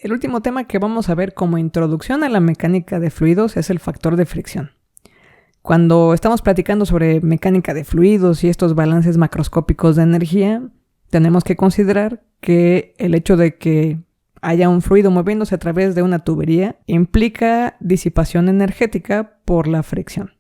El último tema que vamos a ver como introducción a la mecánica de fluidos es el factor de fricción. Cuando estamos platicando sobre mecánica de fluidos y estos balances macroscópicos de energía, tenemos que considerar que el hecho de que haya un fluido moviéndose a través de una tubería implica disipación energética por la fricción.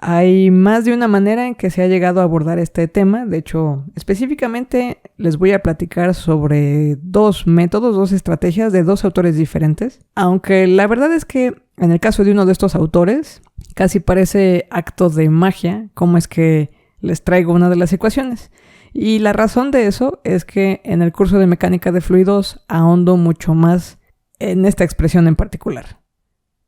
Hay más de una manera en que se ha llegado a abordar este tema. De hecho, específicamente les voy a platicar sobre dos métodos, dos estrategias de dos autores diferentes. Aunque la verdad es que en el caso de uno de estos autores, casi parece acto de magia cómo es que les traigo una de las ecuaciones. Y la razón de eso es que en el curso de mecánica de fluidos ahondo mucho más en esta expresión en particular.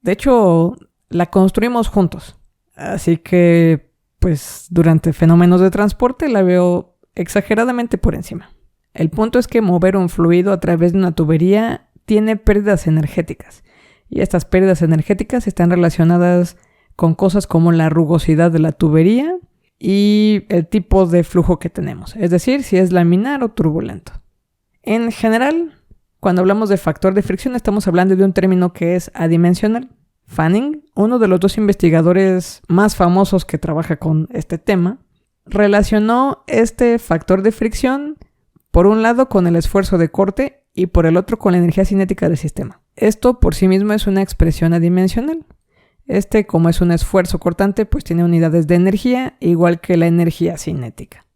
De hecho, la construimos juntos. Así que, pues, durante fenómenos de transporte la veo exageradamente por encima. El punto es que mover un fluido a través de una tubería tiene pérdidas energéticas. Y estas pérdidas energéticas están relacionadas con cosas como la rugosidad de la tubería y el tipo de flujo que tenemos. Es decir, si es laminar o turbulento. En general, cuando hablamos de factor de fricción, estamos hablando de un término que es adimensional. Fanning, uno de los dos investigadores más famosos que trabaja con este tema, relacionó este factor de fricción por un lado con el esfuerzo de corte y por el otro con la energía cinética del sistema. Esto por sí mismo es una expresión adimensional. Como es un esfuerzo cortante, pues tiene unidades de energía, igual que la energía cinética.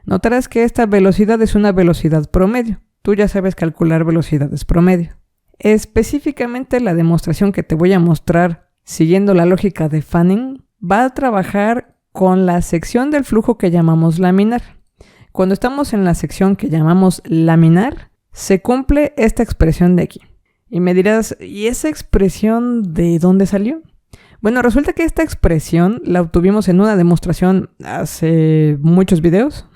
Notarás que esta velocidad es una velocidad promedio. Tú ya sabes calcular velocidades promedio. Específicamente la demostración que te voy a mostrar, siguiendo la lógica de Fanning, va a trabajar con la sección del flujo que llamamos laminar. Cuando estamos en la sección que llamamos laminar, se cumple esta expresión de aquí. Y me dirás, ¿y esa expresión de dónde salió? Bueno, resulta que esta expresión la obtuvimos en una demostración hace muchos videos.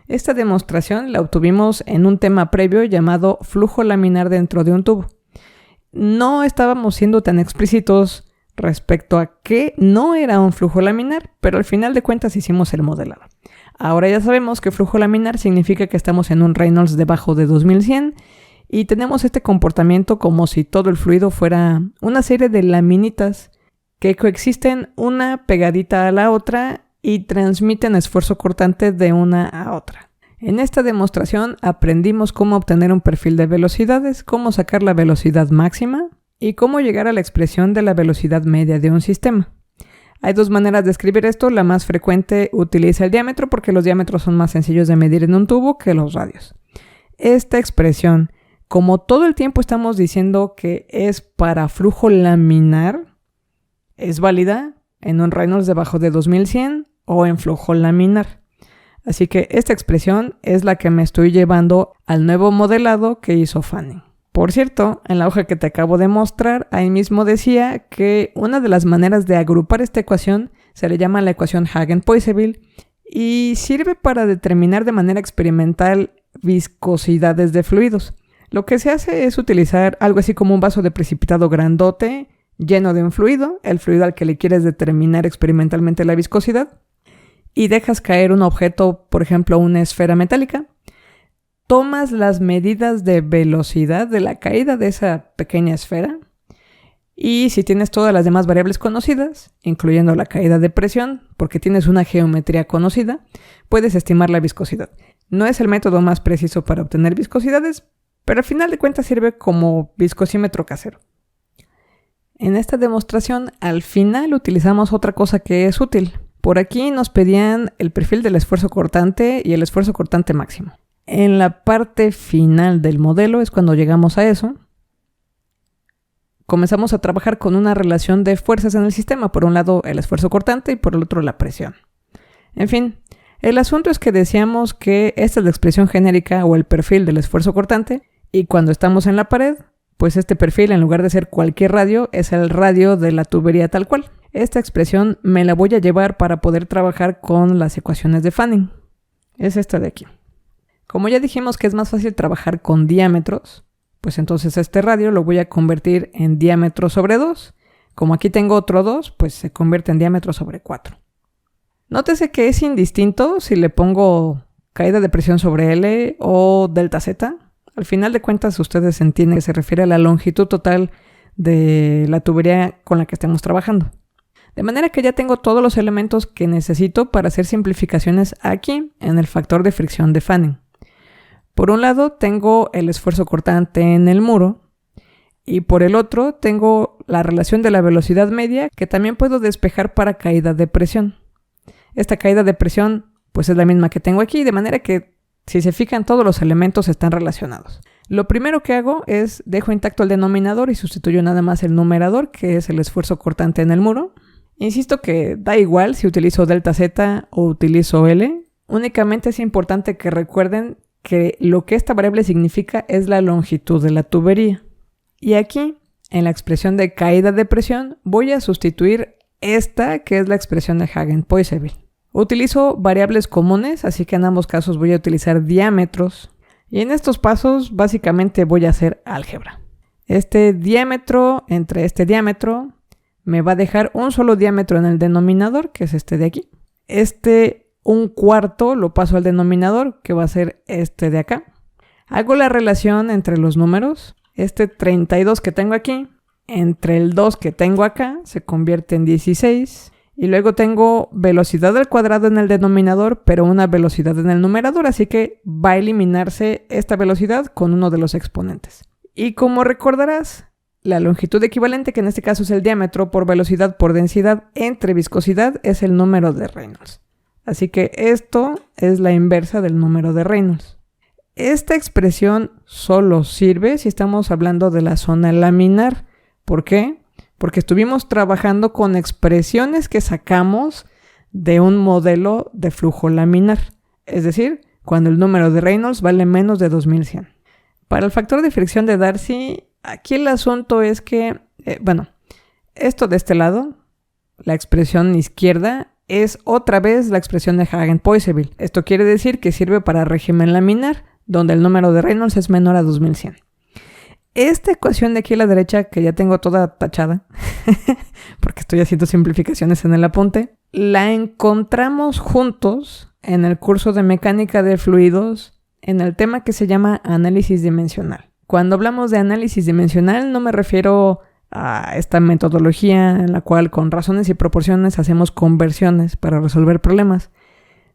Esta demostración la obtuvimos en un tema previo llamado flujo laminar dentro de un tubo. No estábamos siendo tan explícitos respecto a que no era un flujo laminar, pero al final de cuentas hicimos el modelado. Ahora ya sabemos que flujo laminar significa que estamos en un Reynolds debajo de 2100 y tenemos este comportamiento como si todo el fluido fuera una serie de laminitas que coexisten una pegadita a la otra y transmiten esfuerzo cortante de una a otra. En esta demostración aprendimos cómo obtener un perfil de velocidades, cómo sacar la velocidad máxima y cómo llegar a la expresión de la velocidad media de un sistema. Hay dos maneras de escribir esto. La más frecuente utiliza el diámetro porque los diámetros son más sencillos de medir en un tubo que los radios. Esta expresión, como todo el tiempo estamos diciendo que es para flujo laminar, es válida en un Reynolds debajo de 2100 o en flujo laminar. Así que esta expresión es la que me estoy llevando al nuevo modelado que hizo Fanning. Por cierto, en la hoja que te acabo de mostrar, ahí mismo decía que una de las maneras de agrupar esta ecuación se le llama la ecuación Hagen-Poiseuille y sirve para determinar de manera experimental viscosidades de fluidos. Lo que se hace es utilizar algo así como un vaso de precipitado grandote lleno de un fluido, el fluido al que le quieres determinar experimentalmente la viscosidad, y dejas caer un objeto, por ejemplo una esfera metálica. Tomas las medidas de velocidad de la caída de esa pequeña esfera y si tienes todas las demás variables conocidas, incluyendo la caída de presión, porque tienes una geometría conocida, puedes estimar la viscosidad. No es el método más preciso para obtener viscosidades, pero al final de cuentas sirve como viscosímetro casero. En esta demostración, al final utilizamos otra cosa que es útil. Por aquí nos pedían el perfil del esfuerzo cortante y el esfuerzo cortante máximo. En la parte final del modelo es cuando llegamos a eso. Comenzamos a trabajar con una relación de fuerzas en el sistema. Por un lado el esfuerzo cortante y por el otro la presión. En fin, el asunto es que decíamos que esta es la expresión genérica o el perfil del esfuerzo cortante y cuando estamos en la pared, pues este perfil, en lugar de ser cualquier radio, es el radio de la tubería tal cual. Esta expresión me la voy a llevar para poder trabajar con las ecuaciones de Fanning. Es esta de aquí. Como ya dijimos que es más fácil trabajar con diámetros, pues entonces este radio lo voy a convertir en diámetro sobre 2. Como aquí tengo otro 2, pues se convierte en diámetro sobre 4. Nótese que es indistinto si le pongo caída de presión sobre L o delta Z. Al final de cuentas, ustedes entienden que se refiere a la longitud total de la tubería con la que estemos trabajando. De manera que ya tengo todos los elementos que necesito para hacer simplificaciones aquí en el factor de fricción de fanning. Por un lado tengo el esfuerzo cortante en el muro y por el otro tengo la relación de la velocidad media que también puedo despejar para caída de presión. Esta caída de presión pues es la misma que tengo aquí, de manera que si se fijan todos los elementos están relacionados. Lo primero que hago es dejo intacto el denominador y sustituyo nada más el numerador, que es el esfuerzo cortante en el muro. Insisto que da igual si utilizo delta Z o utilizo L. Únicamente es importante que recuerden que lo que esta variable significa es la longitud de la tubería. Y aquí, en la expresión de caída de presión, voy a sustituir esta, que es la expresión de Hagen-Poiseuille. Utilizo variables comunes, así que en ambos casos voy a utilizar diámetros. Y en estos pasos, básicamente voy a hacer álgebra. Este diámetro entre este diámetro me va a dejar un solo diámetro en el denominador, que es este de aquí. Este 1/4 lo paso al denominador, que va a ser este de acá. Hago la relación entre los números. Este 32 que tengo aquí, entre el 2 que tengo acá, se convierte en 16. Y luego tengo velocidad al cuadrado en el denominador, pero una velocidad en el numerador, así que va a eliminarse esta velocidad con uno de los exponentes. Y como recordarás, la longitud equivalente, que en este caso es el diámetro por velocidad por densidad entre viscosidad, es el número de Reynolds. Así que esto es la inversa del número de Reynolds. Esta expresión solo sirve si estamos hablando de la zona laminar. ¿Por qué? Porque estuvimos trabajando con expresiones que sacamos de un modelo de flujo laminar. Es decir, cuando el número de Reynolds vale menos de 2100. Para el factor de fricción de Darcy, aquí el asunto es que, esto de este lado, la expresión izquierda, es otra vez la expresión de Hagen-Poiseuille. Esto quiere decir que sirve para régimen laminar, donde el número de Reynolds es menor a 2100. Esta ecuación de aquí a la derecha, que ya tengo toda tachada, porque estoy haciendo simplificaciones en el apunte, la encontramos juntos en el curso de mecánica de fluidos en el tema que se llama análisis dimensional. Cuando hablamos de análisis dimensional no me refiero a esta metodología en la cual con razones y proporciones hacemos conversiones para resolver problemas.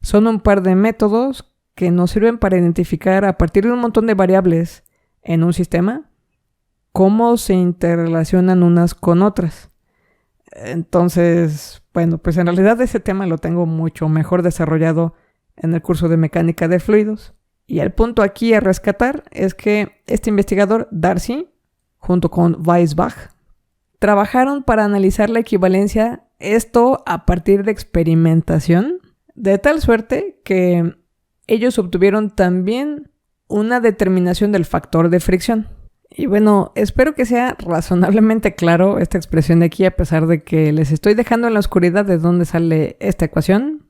Son un par de métodos que nos sirven para identificar a partir de un montón de variables en un sistema cómo se interrelacionan unas con otras. Entonces, pues en realidad ese tema lo tengo mucho mejor desarrollado en el curso de mecánica de fluidos. Y el punto aquí a rescatar es que este investigador, Darcy, junto con Weisbach, trabajaron para analizar la equivalencia, esto a partir de experimentación, de tal suerte que ellos obtuvieron también una determinación del factor de fricción. Y bueno, espero que sea razonablemente claro esta expresión de aquí, a pesar de que les estoy dejando en la oscuridad de dónde sale esta ecuación.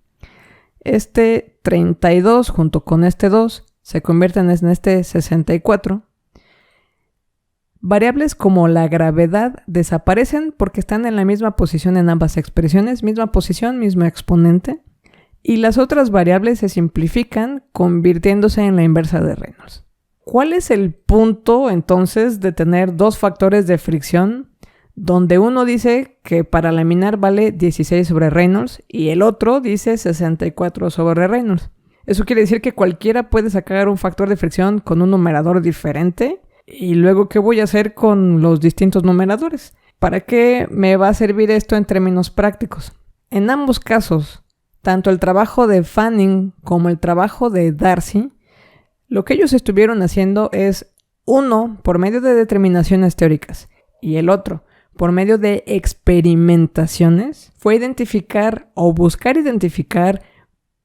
Este 32 junto con este 2 se convierten en este 64. Variables como la gravedad desaparecen porque están en la misma posición en ambas expresiones, misma posición, mismo exponente. Y las otras variables se simplifican convirtiéndose en la inversa de Reynolds. ¿Cuál es el punto entonces de tener dos factores de fricción donde uno dice que para laminar vale 16 sobre Reynolds y el otro dice 64 sobre Reynolds? Eso quiere decir que cualquiera puede sacar un factor de fricción con un numerador diferente. ¿Y luego qué voy a hacer con los distintos numeradores? ¿Para qué me va a servir esto en términos prácticos? En ambos casos, tanto el trabajo de Fanning como el trabajo de Darcy, lo que ellos estuvieron haciendo es, uno, por medio de determinaciones teóricas, y el otro, por medio de experimentaciones, fue identificar o buscar identificar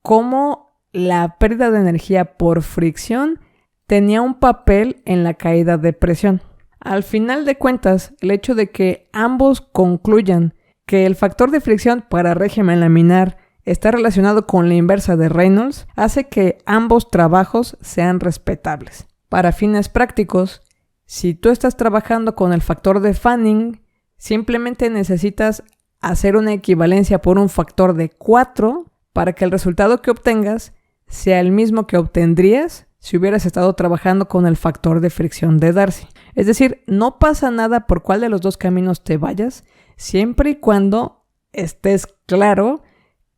cómo la pérdida de energía por fricción tenía un papel en la caída de presión. Al final de cuentas, el hecho de que ambos concluyan que el factor de fricción para régimen laminar está relacionado con la inversa de Reynolds hace que ambos trabajos sean respetables. Para fines prácticos, si tú estás trabajando con el factor de Fanning, simplemente necesitas hacer una equivalencia por un factor de 4 para que el resultado que obtengas sea el mismo que obtendrías si hubieras estado trabajando con el factor de fricción de Darcy. Es decir, no pasa nada por cuál de los dos caminos te vayas, siempre y cuando estés claro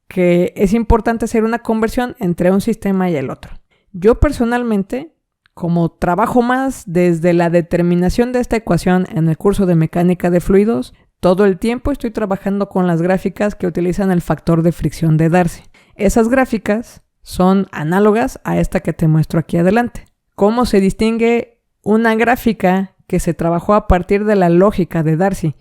que es importante hacer una conversión entre un sistema y el otro. Yo personalmente, como trabajo más desde la determinación de esta ecuación en el curso de mecánica de fluidos, todo el tiempo estoy trabajando con las gráficas que utilizan el factor de fricción de Darcy. Esas gráficas son análogas a esta que te muestro aquí adelante. ¿Cómo se distingue una gráfica que se trabajó a partir de la lógica de Darcy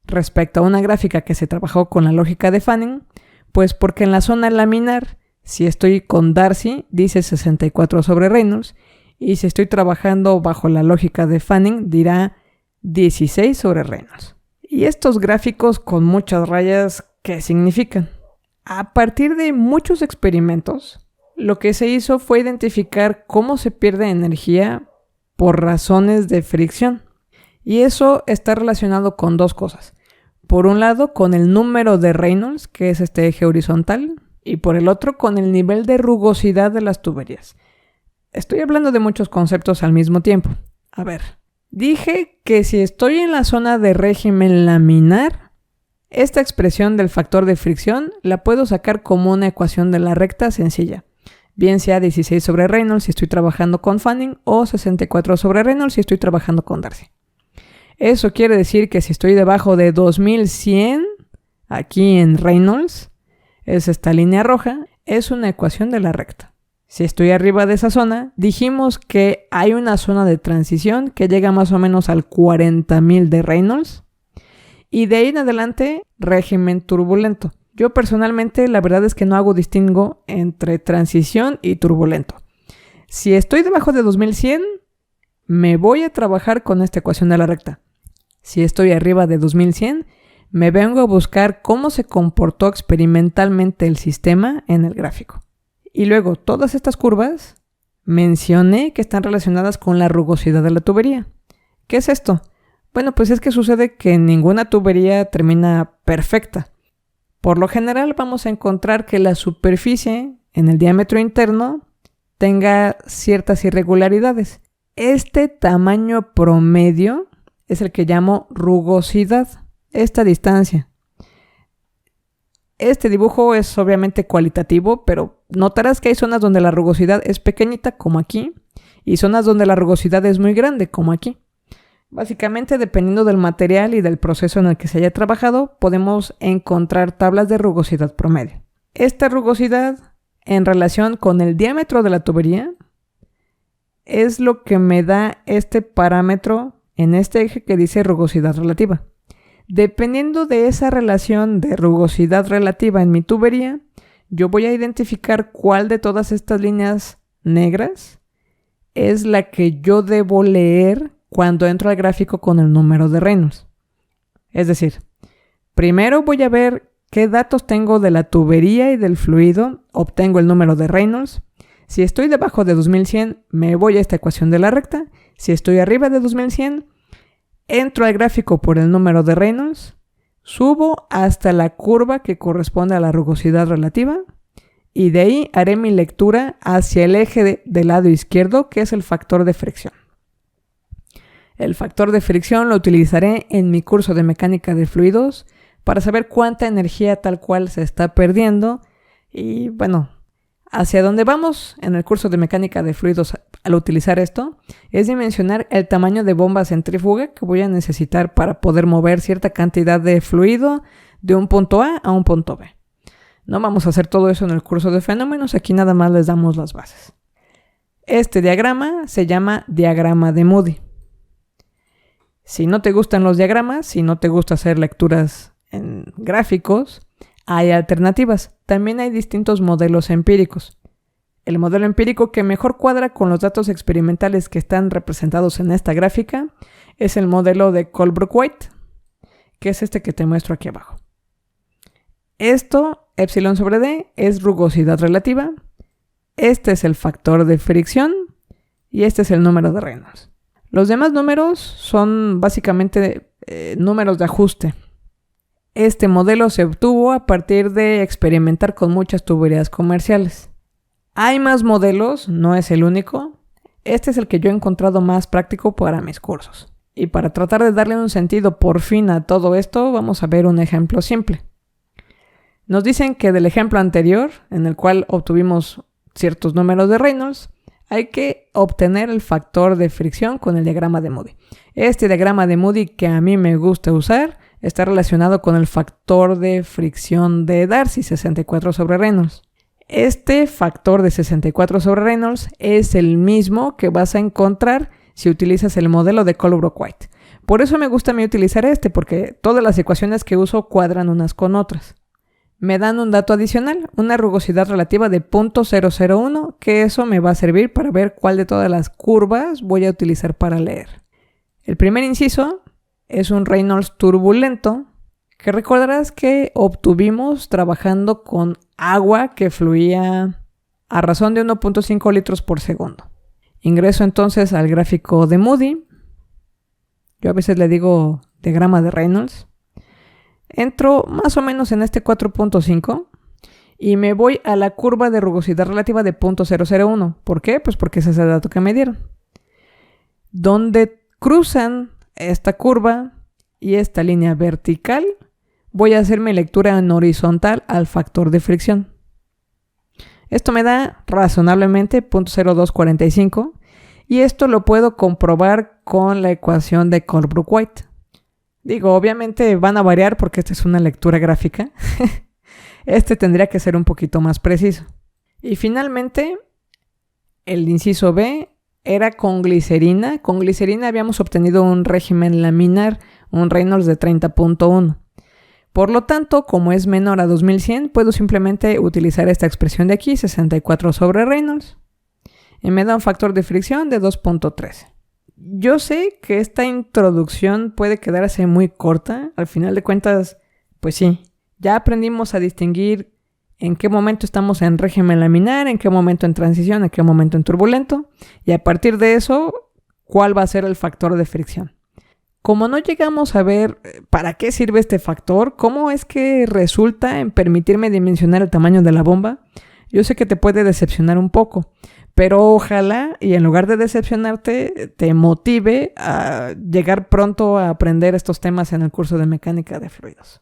respecto a una gráfica que se trabajó con la lógica de Fanning? Pues porque en la zona laminar, si estoy con Darcy, dice 64 sobre Reynolds, y si estoy trabajando bajo la lógica de Fanning, dirá 16 sobre Reynolds. Y estos gráficos con muchas rayas, ¿qué significan? A partir de muchos experimentos, lo que se hizo fue identificar cómo se pierde energía por razones de fricción. Y eso está relacionado con dos cosas. Por un lado, con el número de Reynolds, que es este eje horizontal, y por el otro, con el nivel de rugosidad de las tuberías. Estoy hablando de muchos conceptos al mismo tiempo. A ver, dije que si estoy en la zona de régimen laminar, esta expresión del factor de fricción la puedo sacar como una ecuación de la recta sencilla. Bien sea 16 sobre Reynolds si estoy trabajando con Fanning o 64 sobre Reynolds si estoy trabajando con Darcy. Eso quiere decir que si estoy debajo de 2100, aquí en Reynolds, es esta línea roja, es una ecuación de la recta. Si estoy arriba de esa zona, dijimos que hay una zona de transición que llega más o menos al 40.000 de Reynolds. Y de ahí en adelante, régimen turbulento. Yo personalmente, la verdad es que no hago distingo entre transición y turbulento. Si estoy debajo de 2100, me voy a trabajar con esta ecuación de la recta. Si estoy arriba de 2100, me vengo a buscar cómo se comportó experimentalmente el sistema en el gráfico. Y luego, todas estas curvas mencioné que están relacionadas con la rugosidad de la tubería. ¿Qué es esto? Bueno, pues es que sucede que ninguna tubería termina perfecta. Por lo general vamos a encontrar que la superficie en el diámetro interno tenga ciertas irregularidades. Este tamaño promedio es el que llamo rugosidad, esta distancia. Este dibujo es obviamente cualitativo, pero notarás que hay zonas donde la rugosidad es pequeñita, como aquí, y zonas donde la rugosidad es muy grande, como aquí. Básicamente, dependiendo del material y del proceso en el que se haya trabajado, podemos encontrar tablas de rugosidad promedio. Esta rugosidad, en relación con el diámetro de la tubería, es lo que me da este parámetro en este eje que dice rugosidad relativa. Dependiendo de esa relación de rugosidad relativa en mi tubería, yo voy a identificar cuál de todas estas líneas negras es la que yo debo leer cuando entro al gráfico con el número de Reynolds. Es decir, primero voy a ver qué datos tengo de la tubería y del fluido, obtengo el número de Reynolds. Si estoy debajo de 2100, me voy a esta ecuación de la recta. Si estoy arriba de 2100, entro al gráfico por el número de Reynolds, subo hasta la curva que corresponde a la rugosidad relativa y de ahí haré mi lectura hacia el eje del lado izquierdo, que es el factor de fricción. El factor de fricción lo utilizaré en mi curso de mecánica de fluidos para saber cuánta energía tal cual se está perdiendo y bueno, hacia dónde vamos en el curso de mecánica de fluidos al utilizar esto es dimensionar el tamaño de bomba centrífuga que voy a necesitar para poder mover cierta cantidad de fluido de un punto A un punto B. No vamos a hacer todo eso en el curso de fenómenos, aquí nada más les damos las bases. Este diagrama se llama diagrama de Moody. Si no te gustan los diagramas, si no te gusta hacer lecturas en gráficos, hay alternativas. También hay distintos modelos empíricos. El modelo empírico que mejor cuadra con los datos experimentales que están representados en esta gráfica es el modelo de Colebrook-White, que es este que te muestro aquí abajo. Esto, epsilon sobre D, es rugosidad relativa. Este es el factor de fricción y este es el número de Reynolds. Los demás números son básicamente números de ajuste. Este modelo se obtuvo a partir de experimentar con muchas tuberías comerciales. Hay más modelos, no es el único. Este es el que yo he encontrado más práctico para mis cursos. Y para tratar de darle un sentido por fin a todo esto, vamos a ver un ejemplo simple. Nos dicen que del ejemplo anterior, en el cual obtuvimos ciertos números de Reynolds, hay que obtener el factor de fricción con el diagrama de Moody. Este diagrama de Moody que a mí me gusta usar está relacionado con el factor de fricción de Darcy, 64 sobre Reynolds. Este factor de 64 sobre Reynolds es el mismo que vas a encontrar si utilizas el modelo de Colebrook-White. Por eso me gusta a mí utilizar este, porque todas las ecuaciones que uso cuadran unas con otras. Me dan un dato adicional, una rugosidad relativa de 0.001, que eso me va a servir para ver cuál de todas las curvas voy a utilizar para leer. El primer inciso es un Reynolds turbulento, que recordarás que obtuvimos trabajando con agua que fluía a razón de 1.5 litros por segundo. Ingreso entonces al gráfico de Moody. Yo a veces le digo diagrama de Reynolds. Entro más o menos en este 4.5 y me voy a la curva de rugosidad relativa de 0.001. ¿Por qué? Pues porque ese es el dato que me dieron. Donde cruzan esta curva y esta línea vertical, voy a hacer mi lectura en horizontal al factor de fricción. Esto me da razonablemente 0.0245 y esto lo puedo comprobar con la ecuación de Colebrook-White. Digo, obviamente van a variar porque esta es una lectura gráfica. Este tendría que ser un poquito más preciso. Y finalmente, el inciso B era con glicerina. Con glicerina habíamos obtenido un régimen laminar, un Reynolds de 30.1. Por lo tanto, como es menor a 2100, puedo simplemente utilizar esta expresión de aquí, 64 sobre Reynolds, y me da un factor de fricción de 2.13. Yo sé que esta introducción puede quedarse muy corta. Al final de cuentas, pues sí, ya aprendimos a distinguir en qué momento estamos en régimen laminar, en qué momento en transición, en qué momento en turbulento, y a partir de eso, cuál va a ser el factor de fricción. Como no llegamos a ver para qué sirve este factor, cómo es que resulta en permitirme dimensionar el tamaño de la bomba, yo sé que te puede decepcionar un poco, pero ojalá y en lugar de decepcionarte te motive a llegar pronto a aprender estos temas en el curso de mecánica de fluidos.